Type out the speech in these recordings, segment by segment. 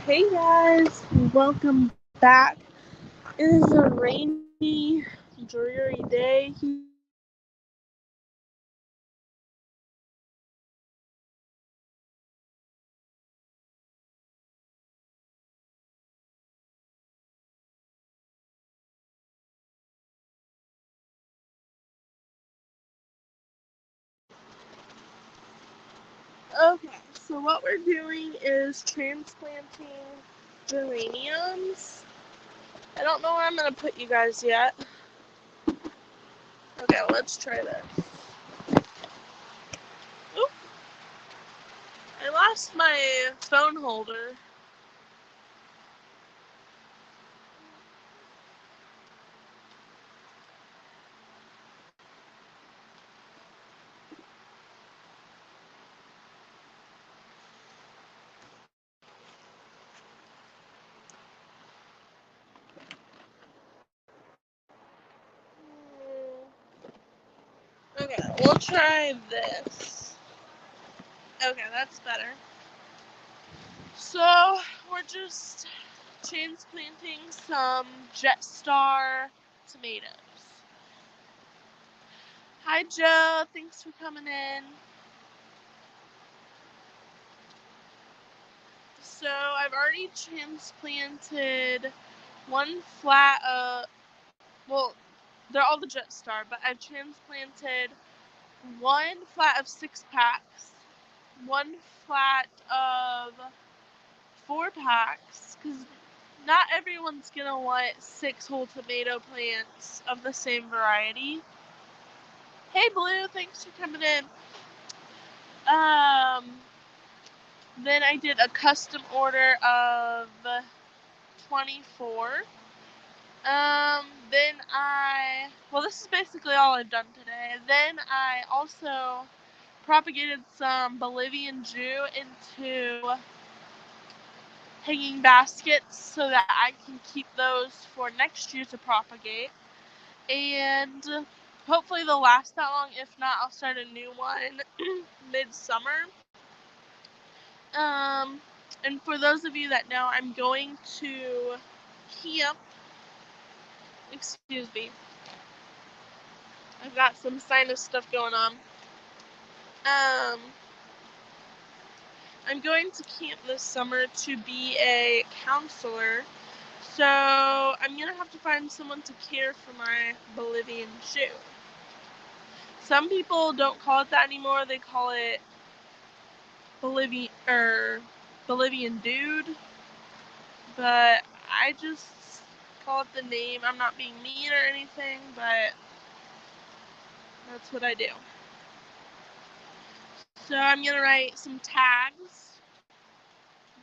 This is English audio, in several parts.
Hey guys, welcome back. It is a rainy, dreary day here in Wisconsin. Okay, so what we're doing is transplanting geraniums. I don't know where I'm going to put you guys yet. Okay, let's try this. Oop, I lost my phone holder. Okay, we'll try this. Okay, that's better. So, we're just transplanting some Jetstar tomatoes. Hi, Joe. Thanks for coming in. So, I've already transplanted one flat well, they're all the Jetstar, but I've transplanted one flat of 6 packs, one flat of 4 packs, because not everyone's gonna want 6 whole tomato plants of the same variety. Hey, Blue, thanks for coming in. Then I did a custom order of 24. This is basically all I've done today. Then I also propagated some Bolivian Jew into hanging baskets so that I can keep those for next year to propagate. And hopefully they'll last that long. If not, I'll start a new one midsummer. And for those of you that know, I'm going to camp. Excuse me. I've got some sinus stuff going on. I'm going to camp this summer to be a counselor. So I'm going to have to find someone to care for my Bolivian Jew. Some people don't call it that anymore. They call it Bolivian dude. But I just call it the name. I'm not being mean or anything, but that's what I do. So I'm going to write some tags.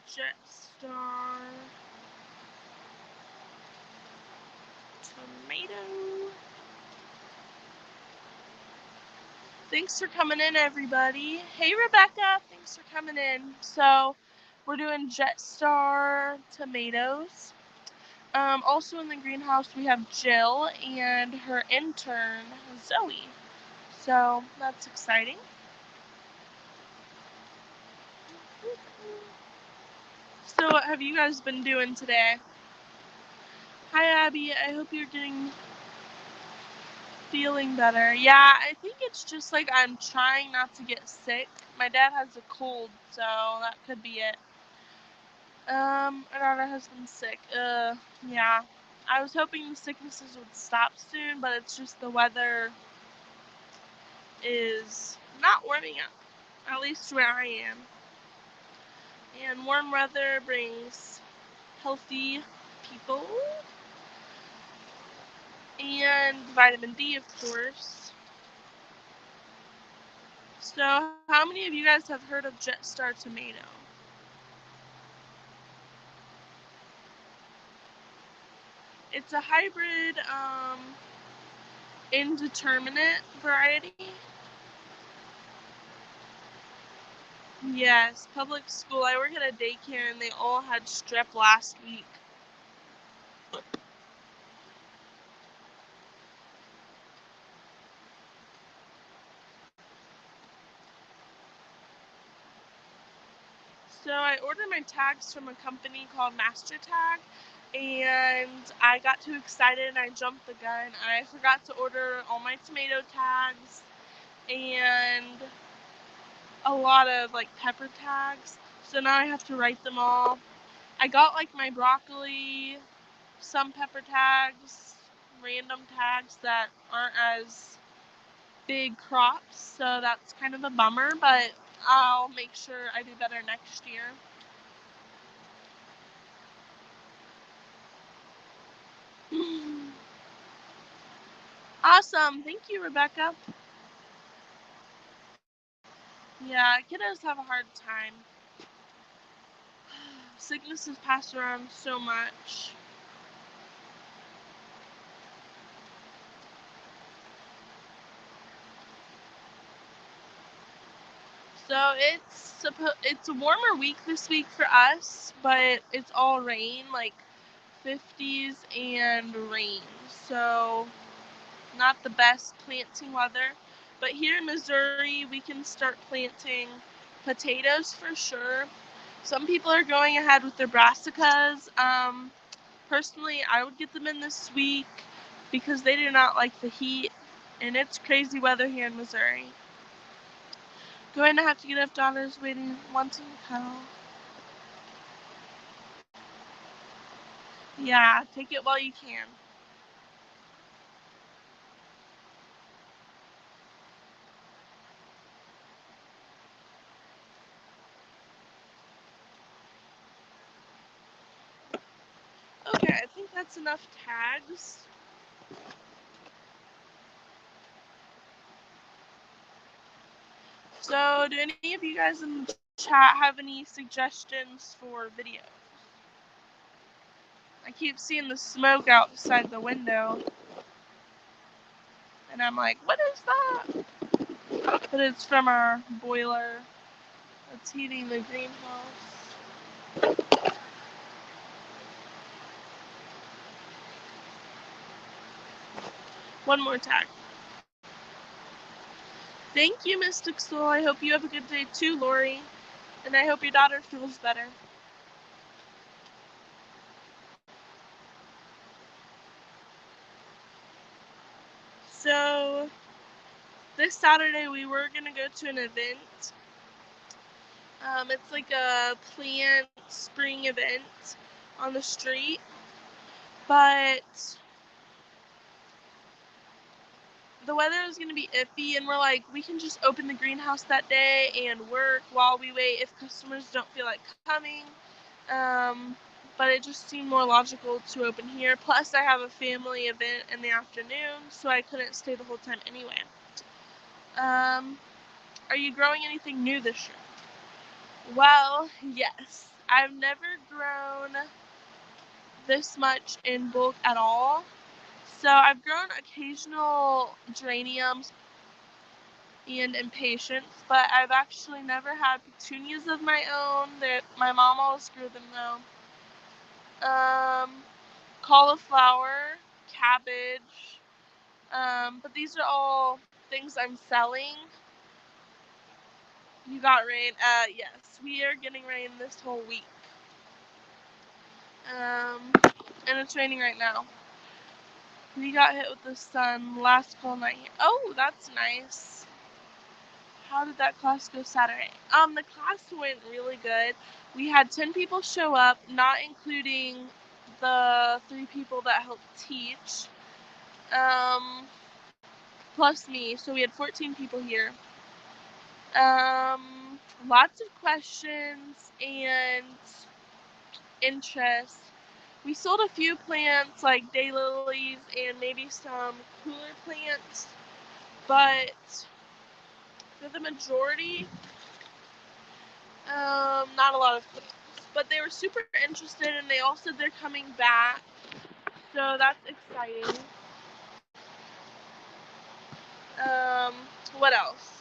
Jetstar tomato. Thanks for coming in, everybody. Hey, Rebecca. Thanks for coming in. So we're doing Jetstar tomatoes. Also in the greenhouse, we have Jill and her intern, Zoe. So that's exciting. So what have you guys been doing today? Hi, Abby. I hope you're feeling better. Yeah, I think it's just like I'm trying not to get sick. My dad has a cold, so that could be it. My daughter has been sick. Yeah. I was hoping the sicknesses would stop soon, but it's just the weather is not warming up, at least where I am. And warm weather brings healthy people and vitamin D, of course. So, how many of you guys have heard of Jetstar tomato? It's a hybrid, indeterminate variety. Yes, public school. I work at a daycare and they all had strep last week. So I ordered my tags from a company called Master Tag, and I got too excited and I jumped the gun. I forgot to order all my tomato tags and a lot of like pepper tags. So now I have to write them all. I got like my broccoli, some pepper tags, random tags that aren't as big crops, so that's kind of a bummer, but I'll make sure I do better next year. Awesome. Thank you, Rebecca. Yeah, kiddos have a hard time. Sickness is passed around so much. So it's a warmer week this week for us, but it's all rain, like 50s and rain. So not the best planting weather. But here in Missouri, we can start planting potatoes for sure. Some people are going ahead with their brassicas. Personally, I would get them in this week because they do not like the heat, and it's crazy weather here in Missouri. Going to have to get up, daughter's waiting, wanting to cuddle. Yeah, take it while you can. Okay, I think that's enough tags. So, do any of you guys in the chat have any suggestions for videos? I keep seeing the smoke outside the window, and I'm like, what is that? But it's from our boiler that's heating the greenhouse. One more tag. Thank you, Mystic Soul. I hope you have a good day too, Lori. And I hope your daughter feels better. So, this Saturday we were going to go to an event. It's like a plant spring event on the street. But the weather was going to be iffy, and we're like, we can just open the greenhouse that day and work while we wait if customers don't feel like coming. But it just seemed more logical to open here. Plus, I have a family event in the afternoon, so I couldn't stay the whole time anyway. Are you growing anything new this year? Well, yes. I've never grown this much in bulk at all. So I've grown occasional geraniums and impatiens, but I've actually never had petunias of my own. My mom always grew them though. Cauliflower, cabbage, but these are all things I'm selling. You got rain? Yes, we are getting rain this whole week. And it's raining right now. We got hit with the sun last whole night. Oh, that's nice. How did that class go Saturday? The class went really good. We had 10 people show up, not including the 3 people that helped teach. Plus me, so we had 14 people here. Lots of questions and interest. We sold a few plants like daylilies and maybe some cooler plants, but for the majority, not a lot of plants. But they were super interested, and they all said they're coming back, so that's exciting. What else?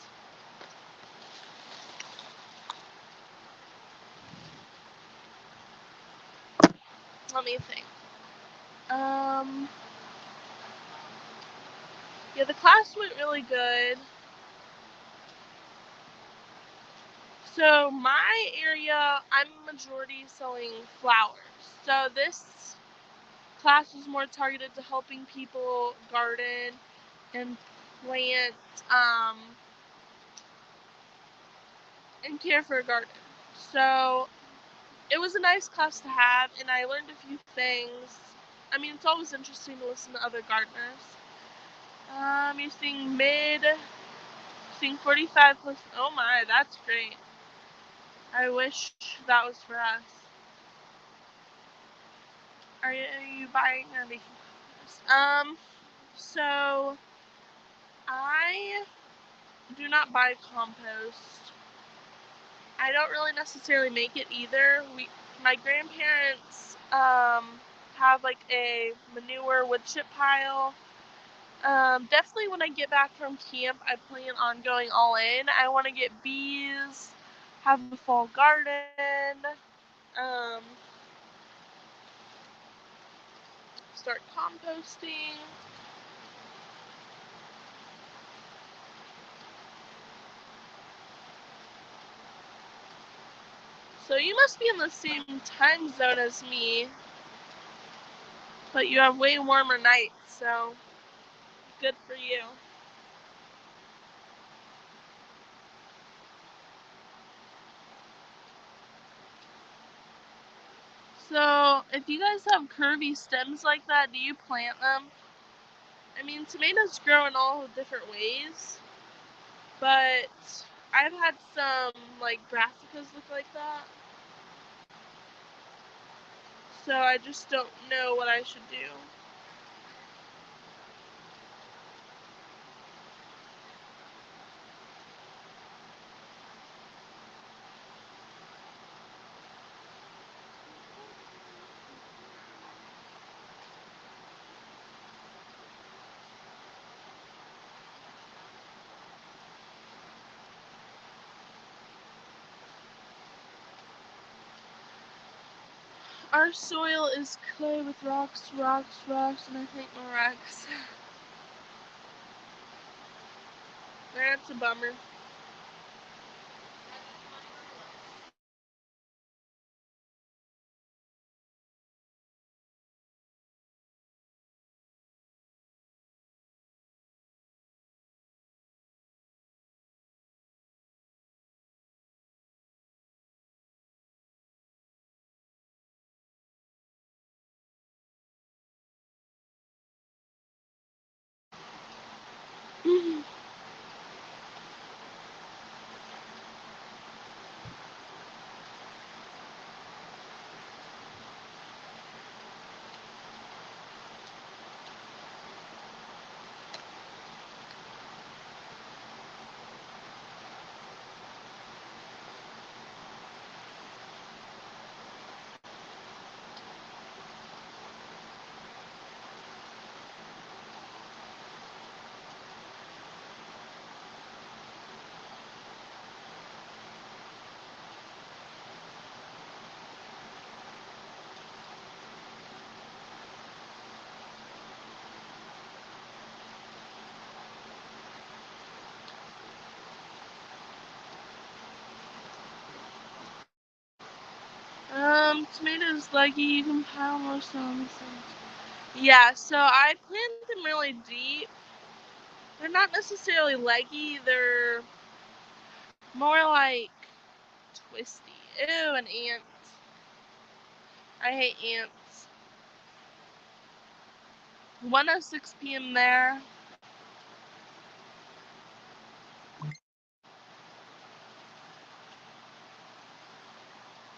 Let me think. Yeah, the class went really good. So my area, I'm majority selling flowers. So this class is more targeted to helping people garden and plant and care for a garden. So it was a nice class to have, and I learned a few things. I mean, it's always interesting to listen to other gardeners. Using 45 plus. Oh my, that's great. I wish that was for us. Are you buying or making copies? So I do not buy compost. I don't really necessarily make it either. My grandparents have like a manure wood chip pile. Definitely when I get back from camp, I plan on going all in. I want to get bees, have a fall garden, um, start composting. So you must be in the same time zone as me, but you have way warmer nights, so good for you. So if you guys have curvy stems like that, do you plant them? I mean, tomatoes grow in all different ways, but I've had some like brassicas look like that. So I just don't know what I should do. Our soil is clay with rocks, and I hate more rocks. That's a bummer. Tomatoes leggy, you can pile most on the same. Yeah, so I plant them really deep. They're not necessarily leggy, they're more like twisty. Ew, an ant. I hate ants. 1:06 p.m. there.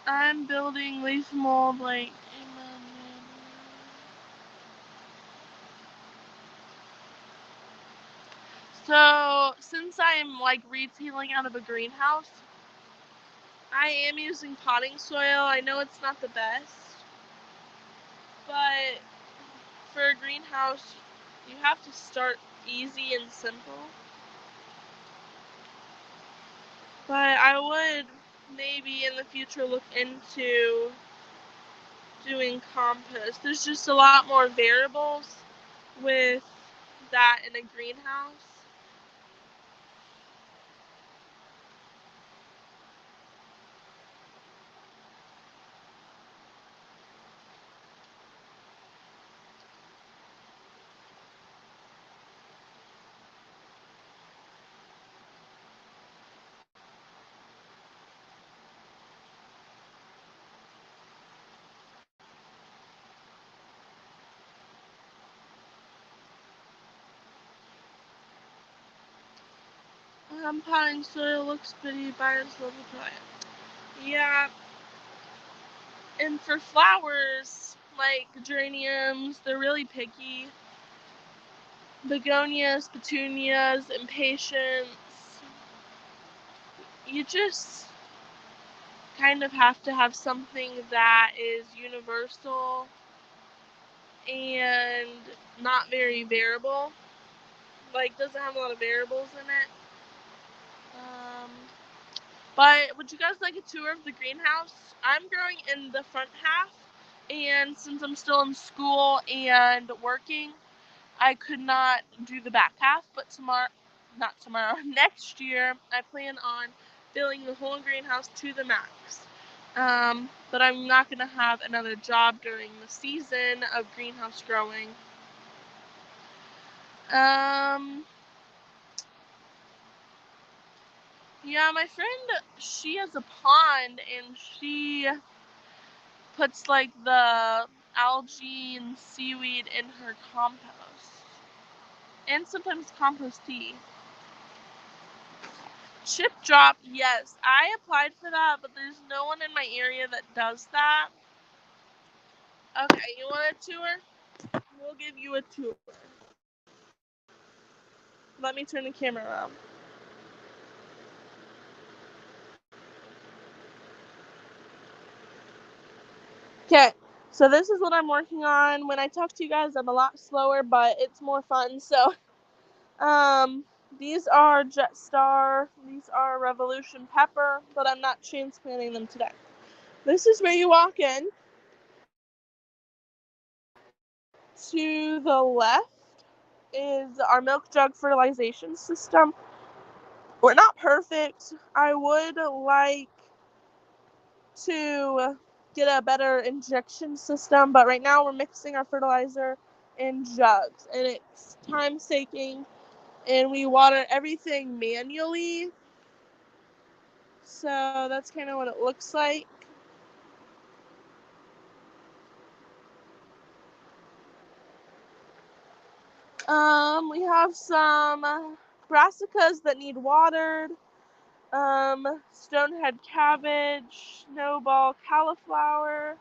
I'm building leaf mold like. So, since I'm like retailing out of a greenhouse, I am using potting soil. I know it's not the best, but for a greenhouse, you have to start easy and simple. But I would maybe in the future look into doing compost. There's just a lot more variables with that in a greenhouse. potting soil looks pretty, buyers love to try it. Yeah. And for flowers, like geraniums, they're really picky. Begonias, petunias, impatiens. You just kind of have to have something that is universal and not very variable. Like, doesn't have a lot of variables in it. But would you guys like a tour of the greenhouse? I'm growing in the front half, and since I'm still in school and working, I could not do the back half, but next year, I plan on filling the whole greenhouse to the max. But I'm not going to have another job during the season of greenhouse growing. Yeah, my friend, she has a pond, and she puts like the algae and seaweed in her compost. And sometimes compost tea. Chip drop, yes. I applied for that, but there's no one in my area that does that. Okay, you want a tour? We'll give you a tour. Let me turn the camera around. Okay, so this is what I'm working on. When I talk to you guys, I'm a lot slower, but it's more fun. So, these are Jetstar, these are Revolution Pepper, but I'm not transplanting them today. This is where you walk in. To the left is our milk jug fertilization system. We're not perfect. I would like to get a better injection system, but right now we're mixing our fertilizer in jugs, and it's time-taking, and we water everything manually. So that's kind of what it looks like. We have some brassicas that need watered. Stonehead cabbage, snowball cauliflower,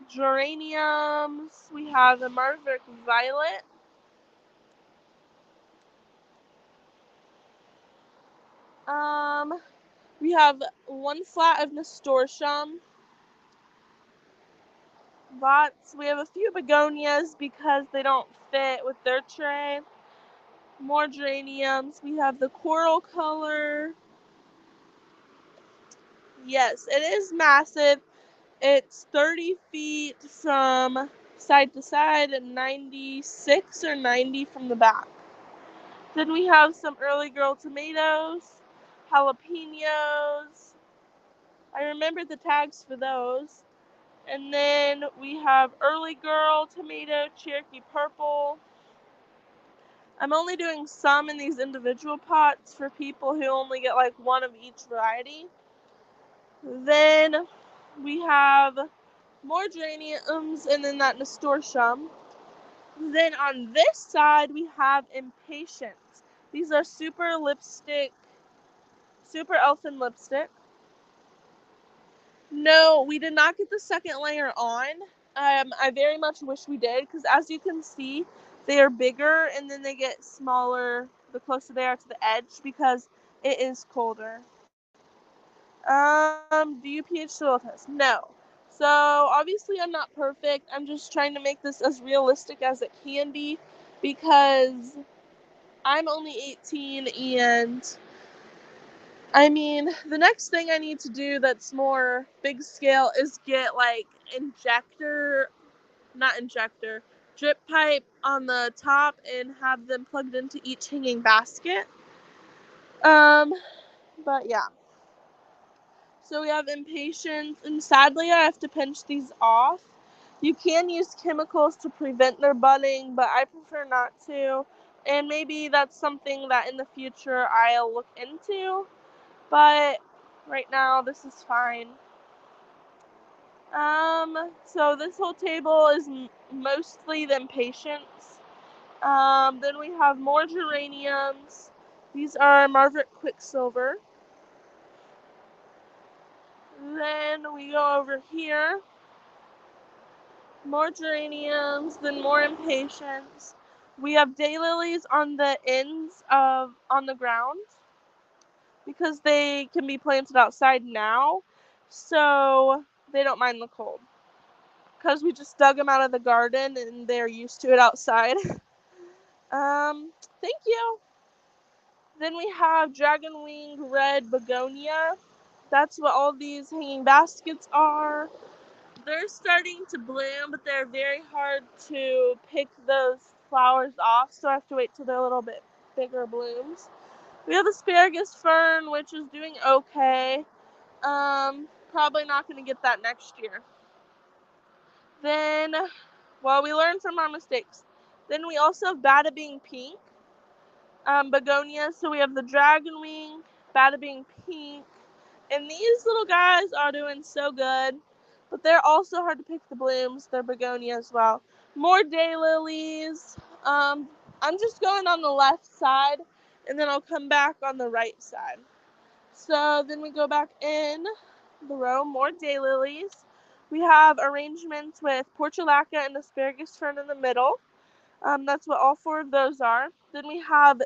geraniums. We have the Marvick violet. We have one flat of nasturtium. Lots. We have a few begonias because they don't fit with their tray. More geraniums. We have the coral color. Yes, it is massive. It's 30 feet from side to side and 96 or 90 from the back. Then we have some early girl tomatoes, jalapenos. I remember the tags for those. And then we have early girl tomato, Cherokee purple. I'm only doing some in these individual pots for people who only get like one of each variety. Then we have more geraniums and then that nasturtium. Then on this side we have impatiens. These are super elfin lipstick. No, we did not get the second layer on. I very much wish we did, because as you can see, they are bigger and then they get smaller the closer they are to the edge because it is colder. Do you pH soil test? No. So obviously I'm not perfect. I'm just trying to make this as realistic as it can be because I'm only 18, and I mean, the next thing I need to do that's more big scale is get like drip pipe on the top and have them plugged into each hanging basket. But yeah. So we have impatiens, and sadly I have to pinch these off. You can use chemicals to prevent their budding, but I prefer not to. And maybe that's something that in the future I'll look into. But right now this is fine. So this whole table is mostly the impatiens. Then we have more geraniums. These are Margaret Quicksilver. Then we go over here. More geraniums, then more impatiens. We have daylilies on the ends on the ground because they can be planted outside now, so they don't mind the cold. Because we just dug them out of the garden and they're used to it outside. Thank you. Then we have dragon wing red begonia. That's what all these hanging baskets are. They're starting to bloom, but they're very hard to pick those flowers off, so I have to wait till they're a little bit bigger blooms. We have asparagus fern, which is doing okay. Probably not going to get that next year. Then, well, we learn from our mistakes. Then we also have Bada Bing Pink begonias. So we have the dragon wing, Bada Bing Pink, and these little guys are doing so good, but they're also hard to pick the blooms. They're begonia as well. More daylilies. I'm just going on the left side, and then I'll come back on the right side. So then we go back in the row, more daylilies. We have arrangements with portulaca and asparagus fern in the middle. That's what all four of those are. Then we have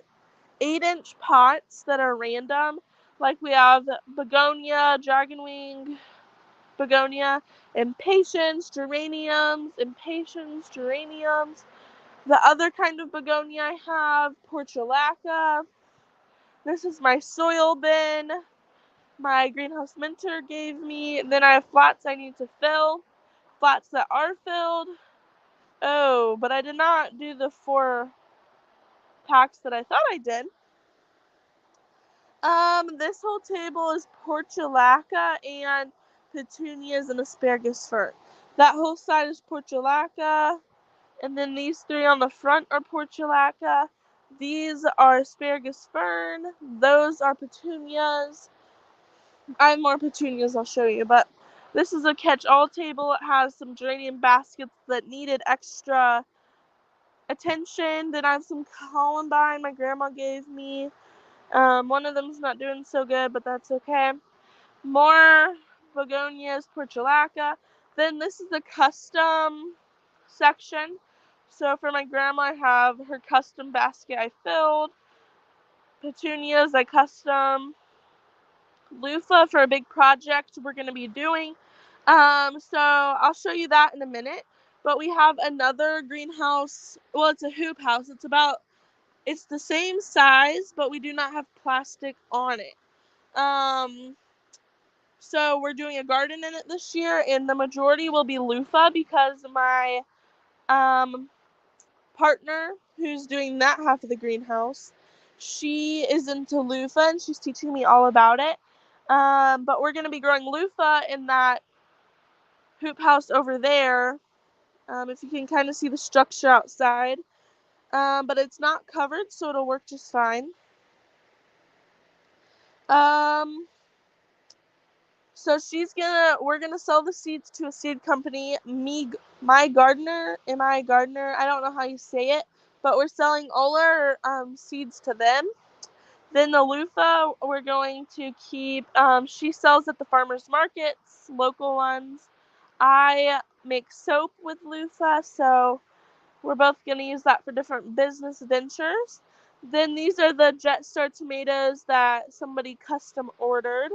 8-inch pots that are random. Like we have begonia, dragonwing, begonia, impatiens, geraniums. The other kind of begonia I have, portulaca. This is my soil bin my greenhouse mentor gave me. Then I have flats I need to fill, flats that are filled. Oh, but I did not do the 4 packs that I thought I did. This whole table is portulaca and petunias and asparagus fern. That whole side is portulaca, and then these 3 on the front are portulaca. These are asparagus fern. Those are petunias. I have more petunias I'll show you, but this is a catch-all table. It has some geranium baskets that needed extra attention. Then I have some columbine my grandma gave me. One of them's not doing so good, but that's okay. More begonias, portulaca. Then this is the custom section. So for my grandma, I have her custom basket I filled. Petunias I custom. Loofah for a big project we're going to be doing. So I'll show you that in a minute. But we have another greenhouse. Well, it's a hoop house. It's the same size, but we do not have plastic on it. So we're doing a garden in it this year, and the majority will be loofah because my partner who's doing that half of the greenhouse, she is into loofah and she's teaching me all about it. But we're going to be growing loofah in that hoop house over there. If you can kind of see the structure outside. But it's not covered, so it'll work just fine. So we're gonna sell the seeds to a seed company. My Gardener, I don't know how you say it, but we're selling all our seeds to them. Then the loofah we're going to keep. She sells at the farmers markets, local ones. I make soap with loofah, so we're both gonna use that for different business ventures. Then these are the Jetstar tomatoes that somebody custom ordered.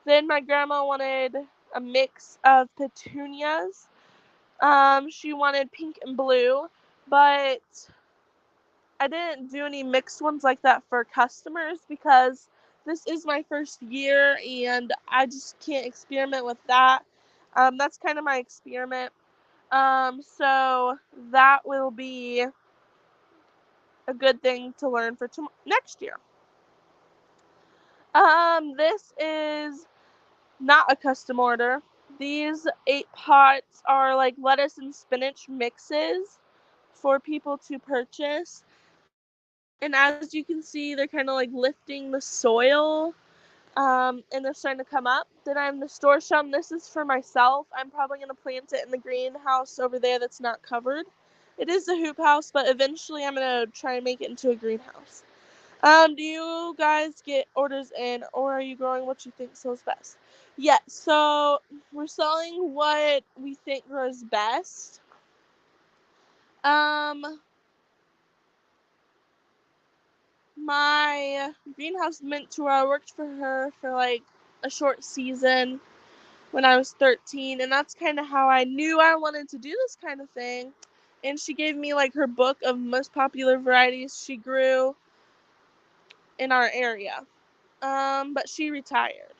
Then my grandma wanted a mix of petunias. She wanted pink and blue, but I didn't do any mixed ones like that for customers because this is my first year and I just can't experiment with that. That's kind of my experiment. So that will be a good thing to learn for next year. This is not a custom order. These 8 pots are like lettuce and spinach mixes for people to purchase. And as you can see, they're kind of like lifting the soil and they're starting to come up. Then I have nasturtium. This is for myself. I'm probably going to plant it in the greenhouse over there that's not covered. It is a hoop house, but eventually I'm going to try and make it into a greenhouse. Do you guys get orders in, or are you growing what you think sells best? Yes, so we're selling what we think grows best. My greenhouse mentor, I worked for her for like a short season when I was 13, and that's kind of how I knew I wanted to do this kind of thing. And she gave me like her book of most popular varieties she grew in our area. But she retired.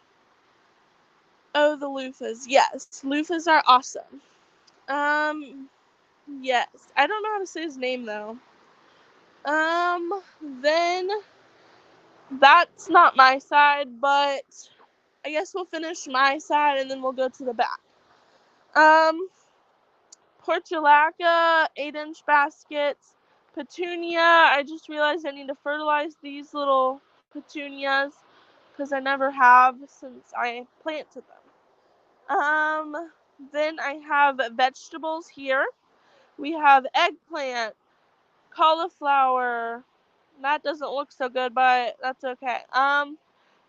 Oh, the loofahs. Yes, loofahs are awesome. Um, yes. I don't know how to say his name though. Then that's not my side, but I guess we'll finish my side and then we'll go to the back. Portulaca, 8-inch baskets. Petunia, I just realized I need to fertilize these little petunias because I never have since I planted them. Then I have vegetables here. We have eggplant, cauliflower. That doesn't look so good, but that's okay.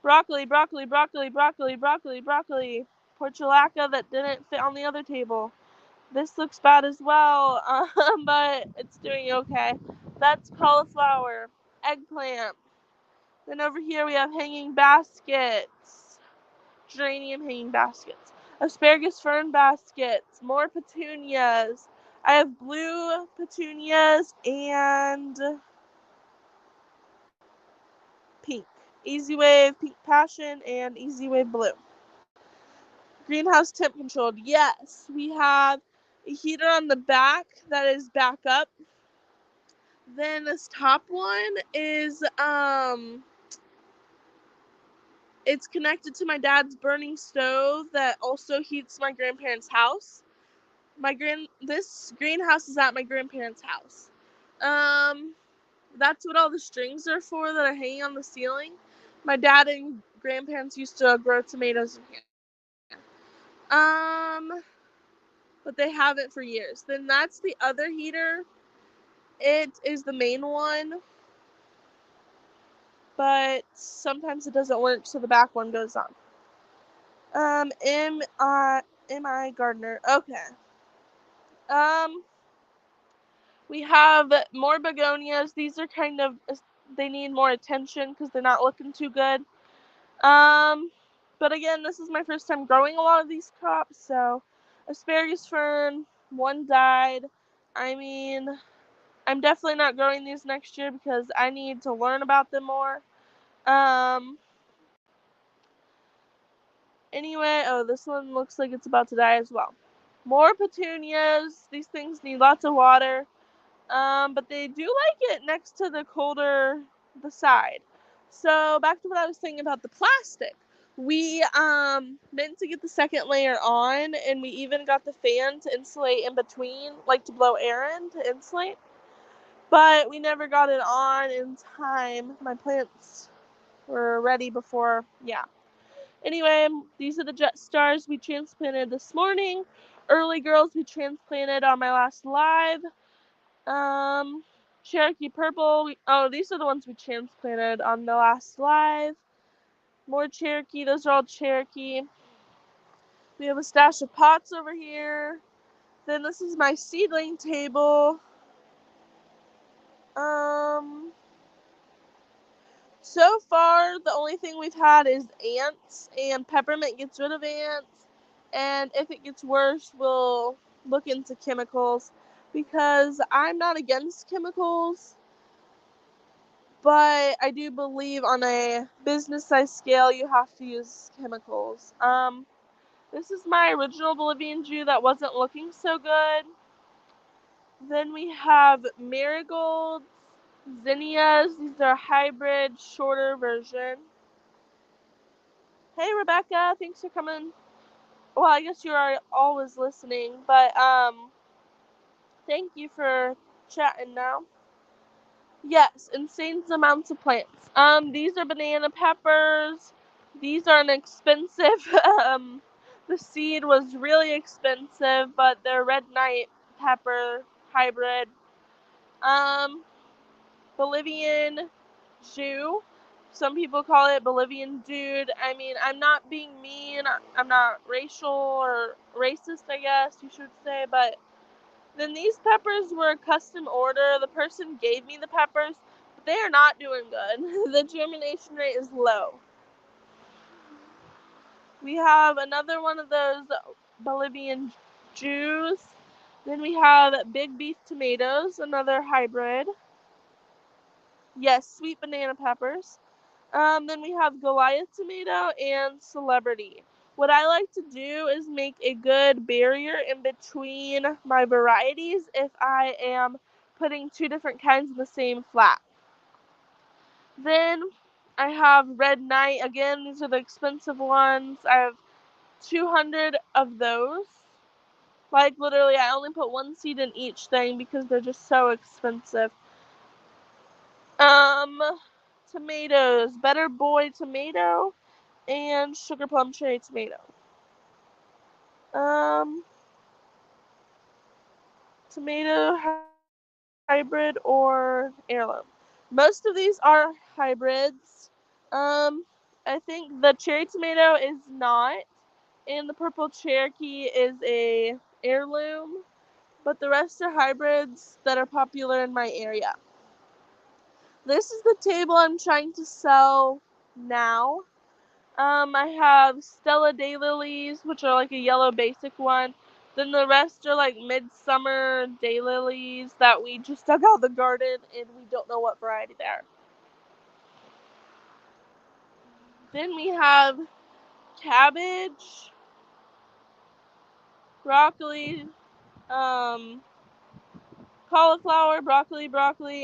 Broccoli, broccoli, broccoli, broccoli, broccoli, broccoli. Portulaca that didn't fit on the other table. This looks bad as well, but it's doing okay. That's cauliflower, eggplant. Then over here we have hanging baskets, geranium hanging baskets, asparagus fern baskets, more petunias. I have blue petunias and pink. Easy Wave, Pink Passion, and Easy Wave Blue. Greenhouse temp controlled. Yes, we have a heater on the back that is back up. Then this top one is it's connected to my dad's burning stove that also heats my grandparents' house. This greenhouse is at my grandparents' house. That's what all the strings are for that are hanging on the ceiling. My dad and grandparents used to grow tomatoes in here. But they haven't for years. Then that's the other heater. It is the main one, but sometimes it doesn't work, so the back one goes on. M.I. Gardner. Okay. We have more begonias. These are they need more attention because they're not looking too good. But again, this is my first time growing a lot of these crops, so asparagus fern, one died. I mean, I'm definitely not growing these next year because I need to learn about them more. Anyway, this one looks like it's about to die as well. More petunias. These things need lots of water. But they do like it next to the side. So back to what I was saying about the plastic. We meant to get the second layer on, and we even got the fan to insulate in between, like to blow air in to insulate. But we never got it on in time. My plants were ready before, yeah. Anyway, these are the jet stars we transplanted this morning. Early girls we transplanted on my last live. Cherokee purple. These are the ones we transplanted on the last live. More Cherokee. Those are all Cherokee. We have a stash of pots over here. Then this is my seedling table. So far, the only thing we've had is ants, and peppermint gets rid of ants. And if it gets worse, we'll look into chemicals because I'm not against chemicals, but I do believe on a business size scale, you have to use chemicals. This is my original Bolivian Jew that wasn't looking so good. Then we have marigolds, zinnias. These are a hybrid, shorter version. Hey, Rebecca, thanks for coming. Well, I guess you are always listening, but thank you for chatting now. Yes, insane amounts of plants. These are banana peppers. These are inexpensive. The seed was really expensive, but they're red night pepper hybrid. Bolivian Jew. Some people call it Bolivian dude. I mean, I'm not being mean. I'm not racial or racist, I guess you should say, but then these peppers were a custom order. The person gave me the peppers, but they are not doing good. The germination rate is low. We have another one of those Bolivian Jews. Then we have big beef tomatoes, another hybrid. Yes, sweet banana peppers. Then we have Goliath tomato and Celebrity. What I like to do is make a good barrier in between my varieties if I am putting two different kinds in the same flat. Then I have Red Knight. Again, these are the expensive ones. I have 200 of those. Like, literally, I only put one seed in each thing because they're just so expensive. Tomatoes. Better Boy tomato and Sugar Plum Cherry tomato. Tomato hybrid or heirloom. Most of these are hybrids. I think the cherry tomato is not, and the purple Cherokee is a heirloom, but the rest are hybrids that are popular in my area. This is the table I'm trying to sell now. I have Stella Daylilies, which are like a yellow basic one. Then the rest are like midsummer daylilies that we just dug out of the garden and we don't know what variety they are. Then we have cabbage, broccoli, cauliflower, broccoli,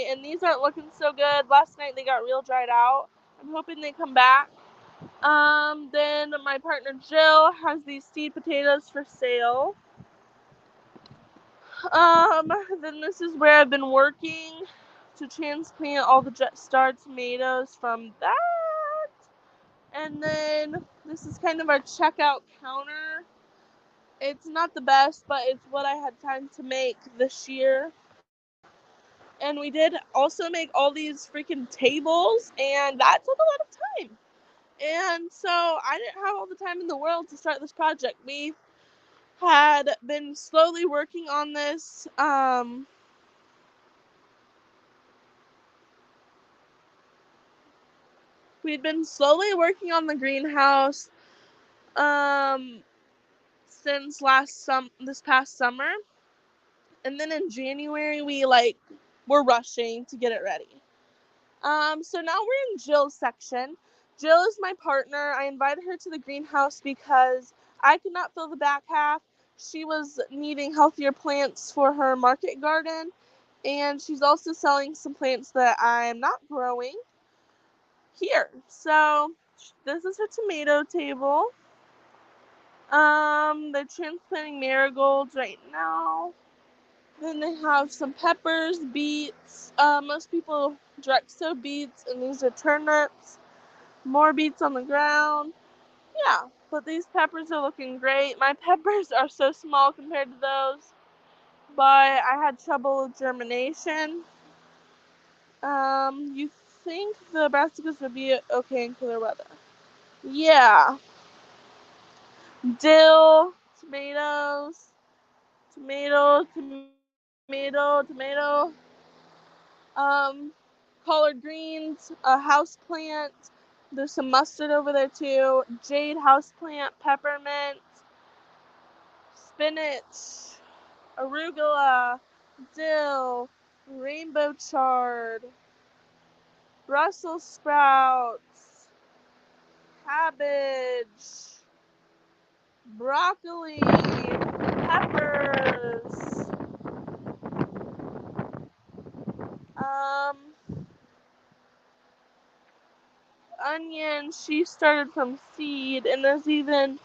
and these aren't looking so good. Last night they got real dried out. I'm hoping they come back. Then my partner Jill has these seed potatoes for sale. Then this is where I've been working to transplant all the Jetstar tomatoes from that. And then this is kind of our checkout counter. It's not the best, but it's what I had time to make this year. And we did also make all these freaking tables, and that took a lot of time. And so I didn't have all the time in the world to start this project. We had been slowly working on this. We'd been slowly working on the greenhouse since this past summer. And then in January we were rushing to get it ready. So now we're in Jill's section. Jill is my partner. I invited her to the greenhouse because I could not fill the back half. She was needing healthier plants for her market garden, and she's also selling some plants that I'm not growing here. So this is her tomato table. They're transplanting marigolds right now. Then they have some peppers, beets. Most people direct sow beets, and these are turnips. More beets on the ground. Yeah, but these peppers are looking great. My peppers are so small compared to those, but I had trouble with germination. You think the brassicas would be okay in cooler weather? Yeah. Dill, tomatoes, tomato. Collard greens, a house plant. There's some mustard over there too. Jade houseplant, peppermint, spinach, arugula, dill, rainbow chard, Brussels sprouts, cabbage, broccoli, peppers, onion. She started from seed, and there's even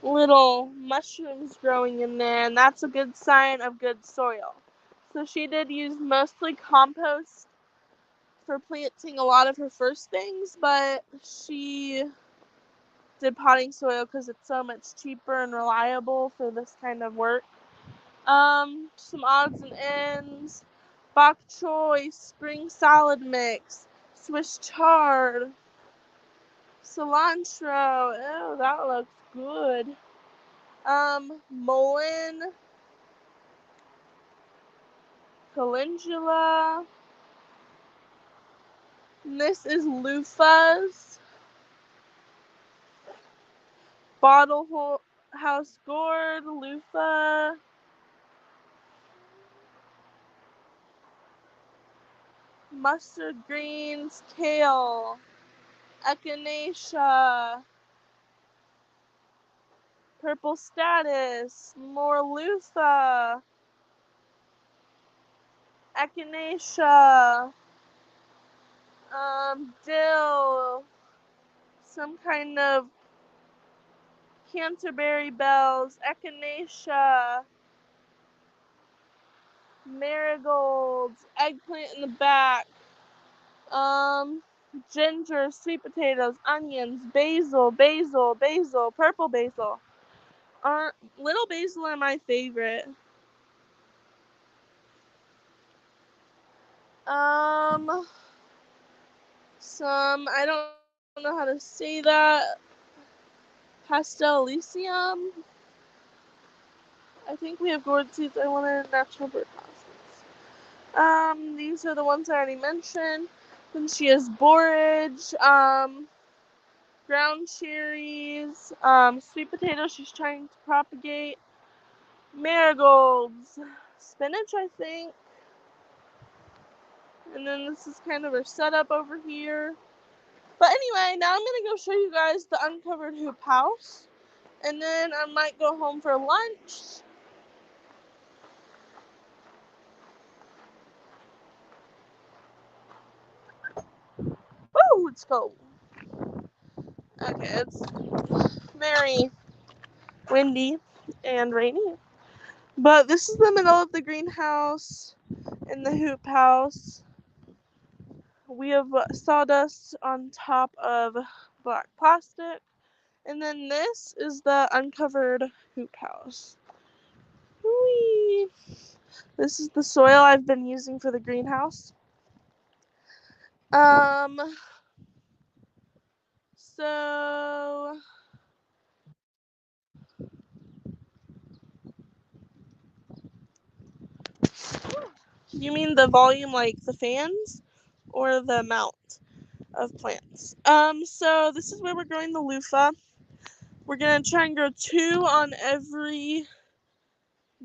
little mushrooms growing in there, and that's a good sign of good soil. So she did use mostly compost for planting a lot of her first things, but she did potting soil because it's so much cheaper and reliable for this kind of work. Some odds and ends: bok choy, spring salad mix, Swiss chard. Cilantro. Oh, that looks good. Mullein. Calendula. And this is loofahs. Bottle house gourd, loofah. Mustard greens, kale. Echinacea. Purple statice. More loofah. Echinacea. Dill. Some kind of Canterbury bells, echinacea, marigolds, eggplant in the back, ginger, sweet potatoes, onions, basil, purple basil. Little basil are my favorite. Some, I don't know how to say that, pastel elysium. I think we have gourd seeds. I wanted natural bird houses. These are the ones I already mentioned. Then she has borage, ground cherries, sweet potatoes she's trying to propagate, marigolds, spinach, I think. And then this is kind of her setup over here. But anyway, now I'm going to go show you guys the uncovered hoop house. And then I might go home for lunch. Woo, it's cold. Okay, it's very windy and rainy. But this is the middle of the greenhouse and the hoop house. We have sawdust on top of black plastic. And then this is the uncovered hoop house. Whee! This is the soil I've been using for the greenhouse. So you mean the volume, like the fans, or the amount of plants? So this is where we're growing the loofah. We're gonna try and grow 2 on every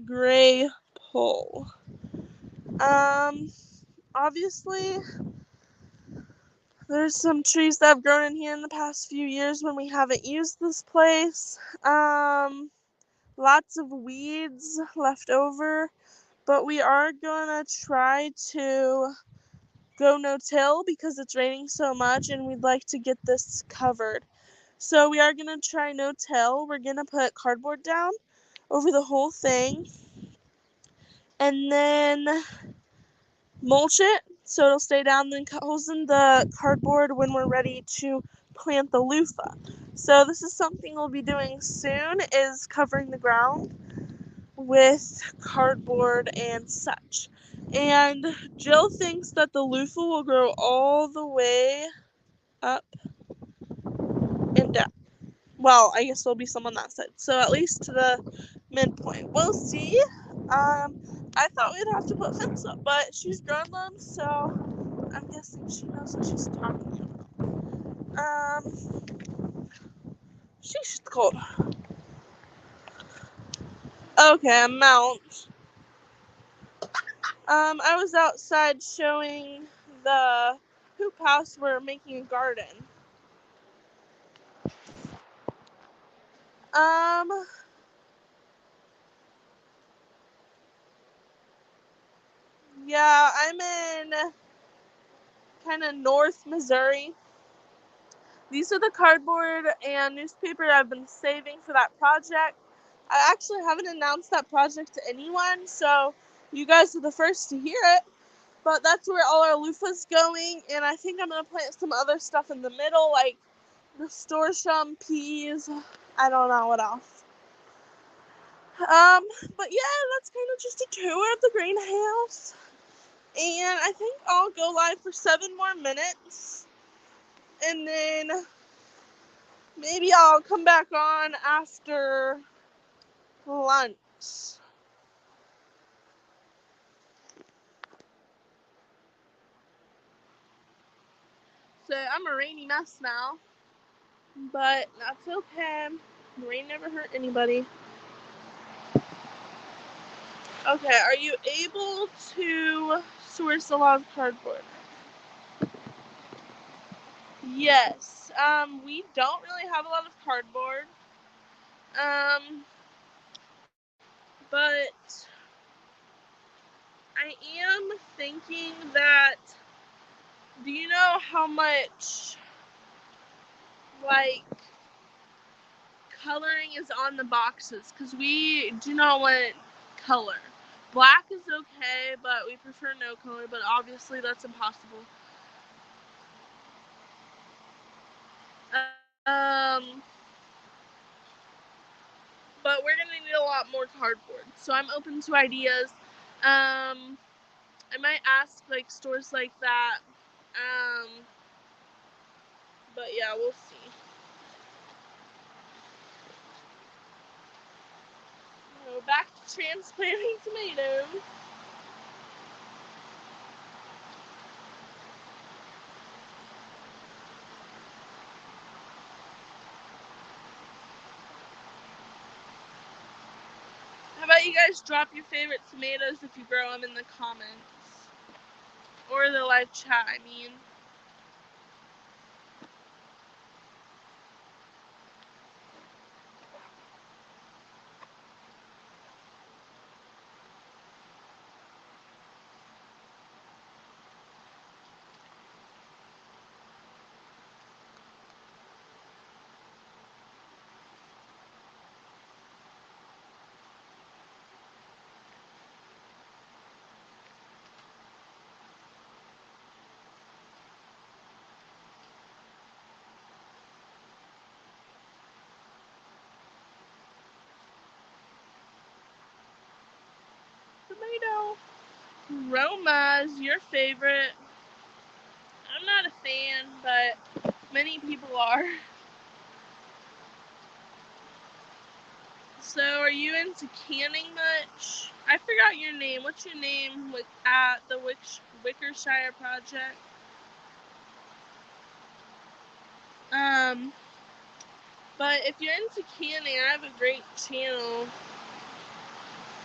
gray pole. Obviously, there's some trees that have grown in here in the past few years when we haven't used this place. Lots of weeds left over, but we are gonna try to go no-till because it's raining so much and we'd like to get this covered. So we are gonna try no-till. We're gonna put cardboard down over the whole thing and then mulch it so it'll stay down, then cut holes in the cardboard when we're ready to plant the loofah. So this is something we'll be doing soon, is covering the ground with cardboard and such. And Jill thinks that the loofah will grow all the way up and down. Well, I guess there'll be some on that side. So at least to the midpoint. We'll see. I thought we'd have to put fence up, but she's grown them, so I'm guessing she knows what she's talking about. Sheesh, it's cold. Okay, amount. I was outside showing the hoop house. We're making a garden. Yeah, I'm in kind of North Missouri. These are the cardboard and newspaper I've been saving for that project. I actually haven't announced that project to anyone, so you guys are the first to hear it. But that's where all our loofah's going, and I think I'm going to plant some other stuff in the middle, like nasturtium, peas, I don't know what else. But yeah, that's kind of just a tour of the greenhouse. And I think I'll go live for 7 more minutes. And then maybe I'll come back on after lunch. So I'm a rainy mess now. But that's okay. The rain never hurt anybody. Okay, are you able to source a lot of cardboard? Yes. We don't really have a lot of cardboard. But I am thinking that, do you know how much, like, coloring is on the boxes? Because we do not want color. Black is okay, but we prefer no color, but obviously that's impossible. But we're gonna need a lot more cardboard, so I'm open to ideas. I might ask like stores like that. But yeah, we'll see. So back to transplanting tomatoes. How about you guys drop your favorite tomatoes if you grow them in the comments? Or the live chat, I mean. Tomato. Roma is your favorite. I'm not a fan, but many people are. So, are you into canning much? I forgot your name. What's your name at the Wickershire Project? But if you're into canning, I have a great channel.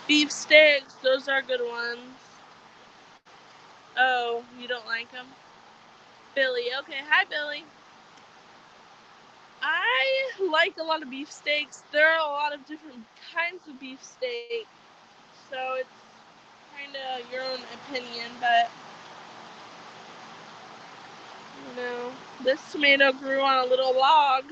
Beef sticks, those are good ones. Oh, you don't like them? Billy, okay, hi Billy. I like a lot of beef steaks. There are a lot of different kinds of beef steak, so it's kind of your own opinion, but you know, this tomato grew on a little log.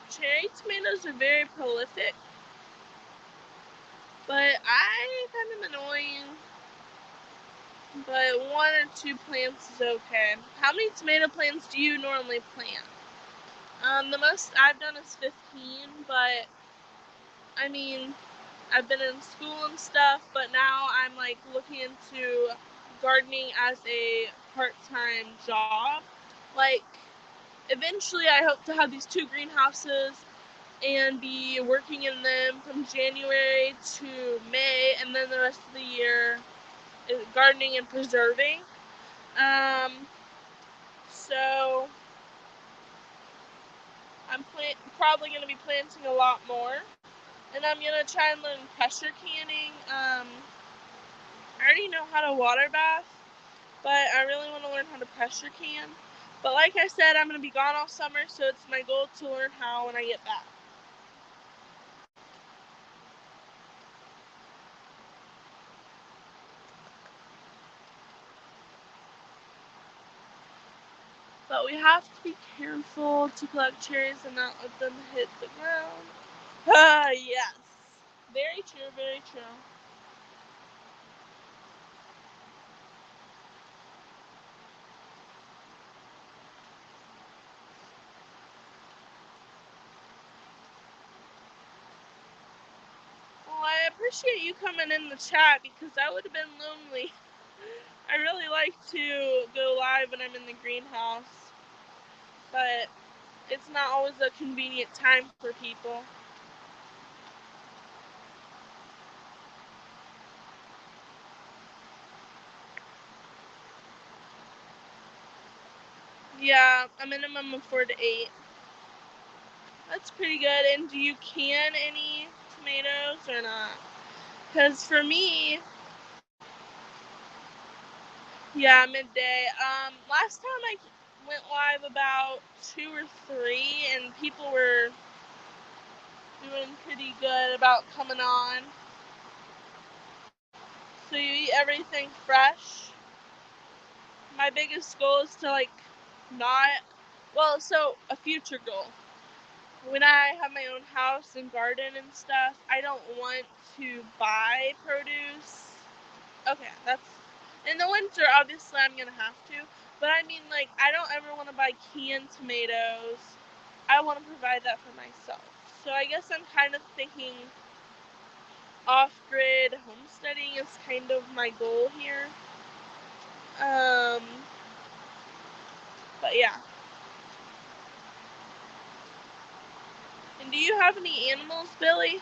Cherry tomatoes are very prolific, but I find them annoying. But 1 or 2 plants is okay. How many tomato plants do you normally plant? The most I've done is 15, but I mean, I've been in school and stuff, but now I'm like looking into gardening as a part-time job. Like, eventually I hope to have these 2 greenhouses and be working in them from January to May, and then the rest of the year gardening and preserving. So I'm probably going to be planting a lot more, and I'm going to try and learn pressure canning. I already know how to water bath, but I really want to learn how to pressure can. But like I said, I'm going to be gone all summer, so it's my goal to learn how when I get back. But we have to be careful to collect cherries and not let them hit the ground. Yes. Very true, very true. Well, I appreciate you coming in the chat because I would have been lonely. I really like to go live when I'm in the greenhouse, but it's not always a convenient time for people. Yeah, a minimum of 4 to 8. That's pretty good. And do you can any tomatoes or not? Because for me, yeah, midday. Last time I went live about 2 or 3, and people were doing pretty good about coming on. So you eat everything fresh. My biggest goal is to so a future goal. When I have my own house and garden and stuff, I don't want to buy produce. Okay, that's in the winter. Obviously, I'm gonna have to. But I mean, like, I don't ever want to buy canned tomatoes. I want to provide that for myself. So I guess I'm kind of thinking off-grid homesteading is kind of my goal here. But yeah. And do you have any animals, Billy?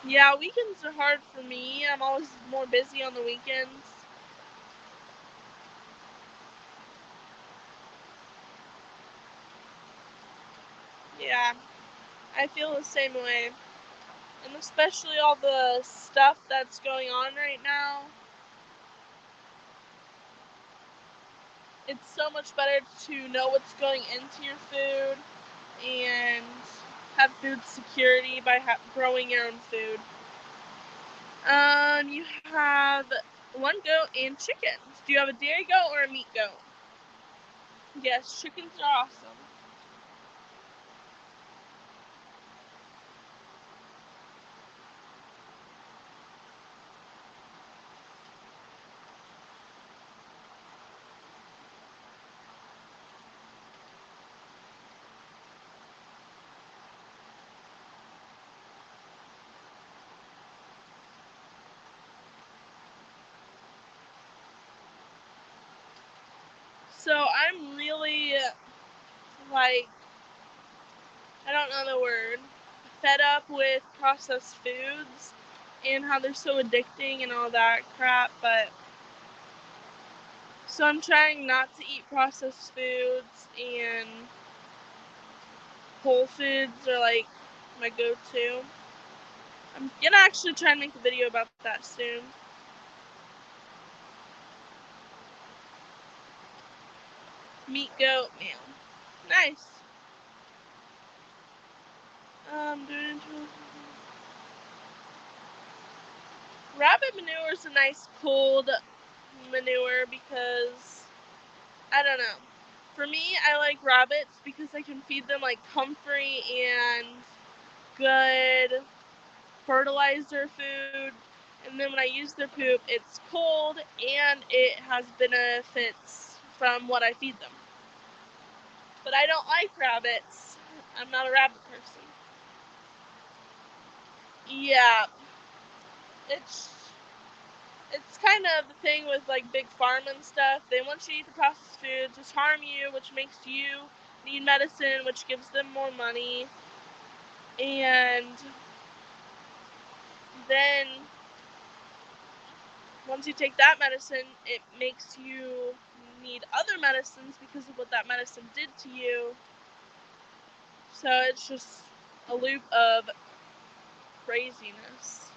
Yeah, weekends are hard for me. I'm always more busy on the weekends. Yeah, I feel the same way. And especially all the stuff that's going on right now. It's so much better to know what's going into your food and have food security by growing your own food. You have one goat and chickens. Do you have a dairy goat or a meat goat? Yes, chickens are awesome. So I'm really, like, I don't know the word, fed up with processed foods and how they're so addicting and all that crap, but so I'm trying not to eat processed foods, and whole foods are like my go-to. I'm gonna actually try and make a video about that soon. Meat goat meal. Nice. Rabbit manure is a nice cold manure because, I don't know. For me, I like rabbits because I can feed them like comfrey and good fertilizer food. And then when I use their poop, it's cold and it has benefits from what I feed them. But I don't like rabbits. I'm not a rabbit person. Yeah, it's kind of the thing with like big pharma and stuff. They want you to eat the processed foods, which harm you, which makes you need medicine, which gives them more money. And then once you take that medicine, it makes you need other medicines because of what that medicine did to you. So it's just a loop of craziness.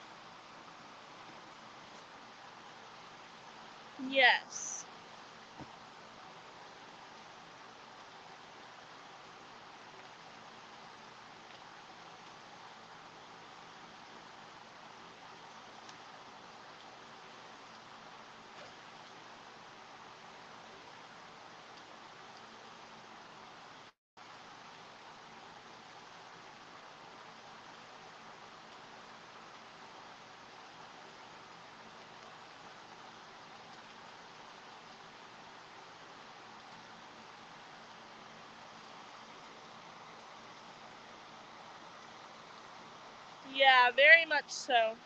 Yes. Yeah, very much so.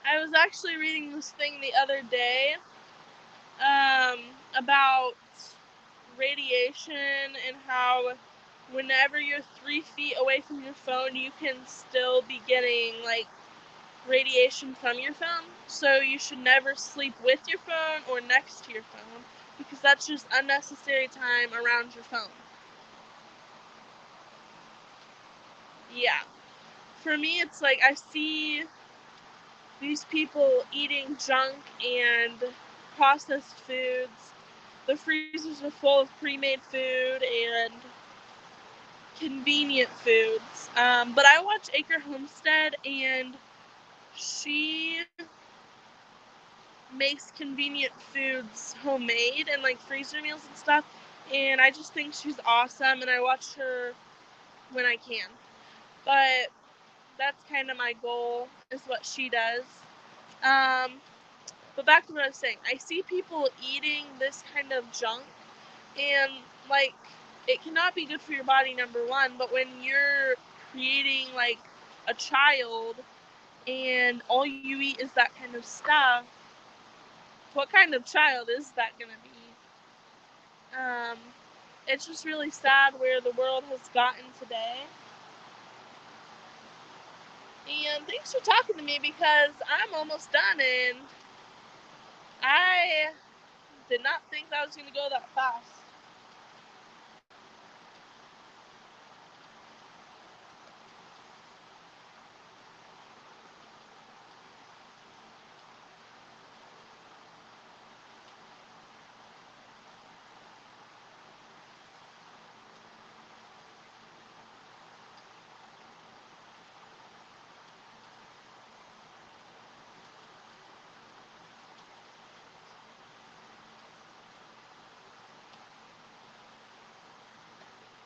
I was actually reading this thing the other day um, about radiation and how whenever you're 3 feet away from your phone, you can still be getting like radiation from your phone. So you should never sleep with your phone or next to your phone because that's just unnecessary time around your phone. Yeah. For me, it's like I see these people eating junk and processed foods. The freezers are full of pre-made food and convenient foods. But I watch Acre Homestead, and she makes convenient foods homemade and like freezer meals and stuff. And I just think she's awesome, and I watch her when I can. But that's kind of my goal, is what she does. Um, but back to what I was saying, I see people eating this kind of junk, and like it cannot be good for your body, number one. But when you're creating like a child and all you eat is that kind of stuff, what kind of child is that gonna be? It's just really sad where the world has gotten today. And thanks for talking to me, because I'm almost done, and I did not think that was gonna go that fast.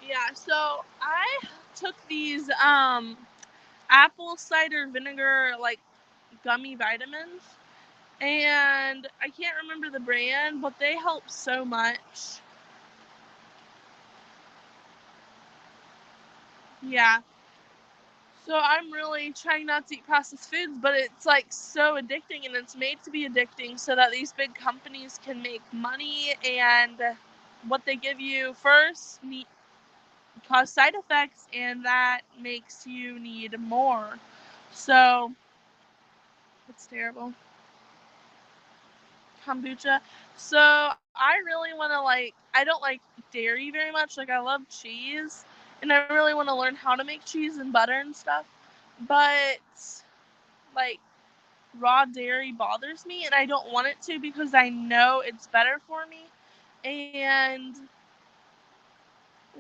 Yeah, so I took these apple cider vinegar like gummy vitamins, and I can't remember the brand, but they help so much. Yeah. So I'm really trying not to eat processed foods, but it's like so addicting, and it's made to be addicting so that these big companies can make money, and what they give you first cause side effects, and that makes you need more. So it's terrible. Kombucha. So I really want to I don't like dairy very much. Like I love cheese, and I really want to learn how to make cheese and butter and stuff. But like raw dairy bothers me, and I don't want it to because I know it's better for me. And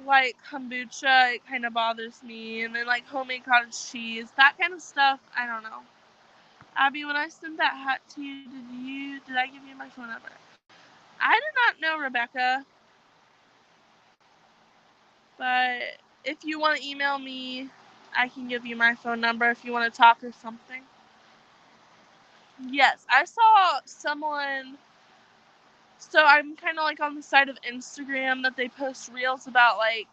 like kombucha, it kind of bothers me, and then like homemade cottage cheese, that kind of stuff. I don't know. Abby, when I sent that hat to you, did I give you my phone number? I do not know, Rebecca, but if you want to email me, I can give you my phone number if you want to talk or something. Yes, I saw someone. So I'm kind of like on the side of Instagram that they post reels about like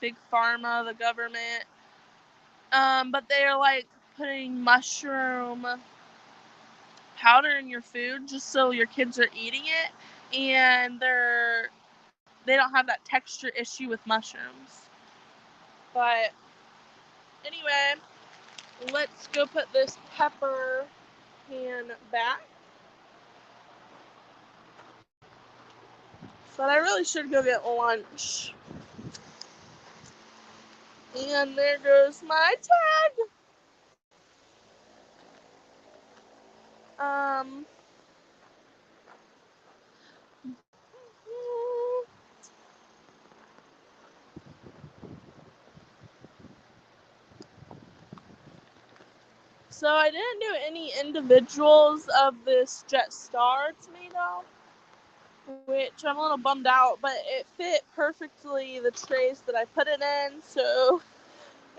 big pharma, the government. But they're like putting mushroom powder in your food just so your kids are eating it, and they don't have that texture issue with mushrooms. But anyway, let's go put this pepper pan back. But I really should go get lunch. And there goes my tag. So I didn't do any individuals of this Jetstar tomato, which I'm a little bummed out, but it fit perfectly the trays that I put it in, so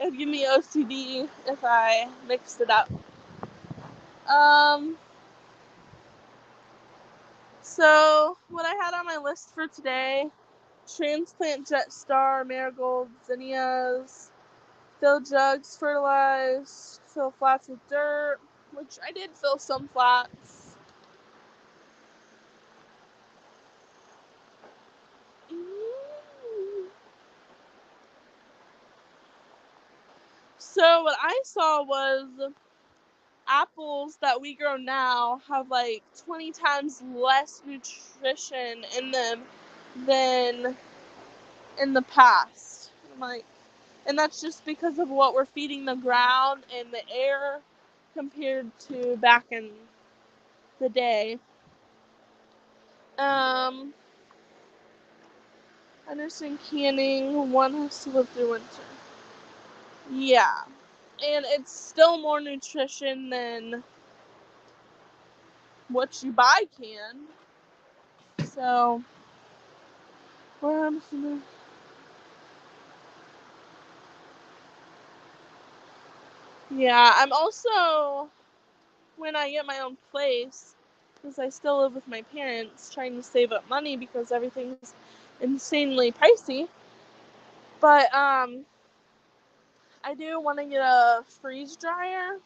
it would give me OCD if I mixed it up. So what I had on my list for today: transplant Jetstar, marigold, zinnias, fill jugs, fertilize, fill flats with dirt, which I did fill some flats. So what I saw was apples that we grow now have like 20 times less nutrition in them than in the past. I'm like, and that's just because of what we're feeding the ground and the air compared to back in the day. Understand canning, one has to live through winter. Yeah. And it's still more nutrition than what you buy canned. So, yeah, I'm also, when I get my own place, because I still live with my parents, trying to save up money because everything's insanely pricey. But I do want to get a freeze dryer.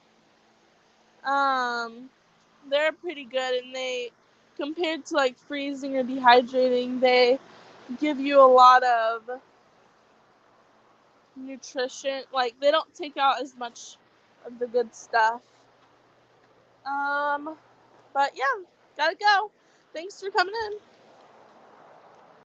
They're pretty good, and they, compared to like freezing or dehydrating, they give you a lot of nutrition. Like, they don't take out as much of the good stuff. But yeah, gotta go. Thanks for coming in.